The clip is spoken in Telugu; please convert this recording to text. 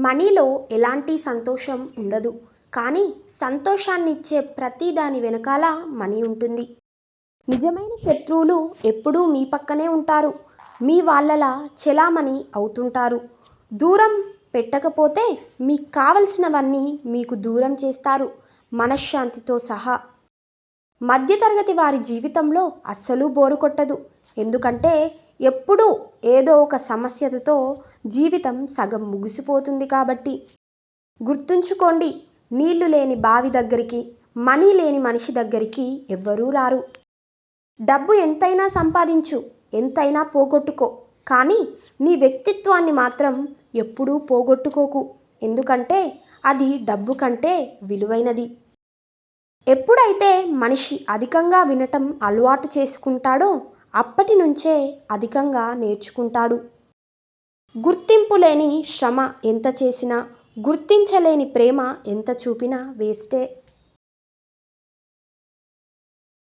మనీలో ఎలాంటి సంతోషం ఉండదు. కానీ సంతోషాన్నిచ్చే ప్రతి దాని వెనకాల మనీ ఉంటుంది. నిజమైన శత్రువులు ఎప్పుడూ మీ పక్కనే ఉంటారు. మీ వాళ్ళలా చెలామణి అవుతుంటారు. దూరం పెట్టకపోతే మీకు కావలసినవన్నీ మీకు దూరం చేస్తారు, మనశ్శాంతితో సహా. మధ్యతరగతి వారి జీవితంలో అస్సలు బోరు కొట్టదు. ఎందుకంటే ఎప్పుడూ ఏదో ఒక సమస్యతో జీవితం సగం ముగిసిపోతుంది కాబట్టి. గుర్తుంచుకోండి, నీళ్లు లేని బావి దగ్గరికి, మనీ లేని మనిషి దగ్గరికి ఎవ్వరూ రారు. డబ్బు ఎంతైనా సంపాదించు, ఎంతైనా పోగొట్టుకో, కానీ నీ వ్యక్తిత్వాన్ని మాత్రం ఎప్పుడూ పోగొట్టుకోకు. ఎందుకంటే అది డబ్బు కంటే విలువైనది. ఎప్పుడైతే మనిషి అధికంగా వినటం అలవాటు చేసుకుంటాడో అప్పటి నుంచే అధికంగా నేర్చుకుంటాడు. గుర్తింపు లేని శ్రమ ఎంత చేసినా, గుర్తించలేని ప్రేమ ఎంత చూపినా వేస్టే.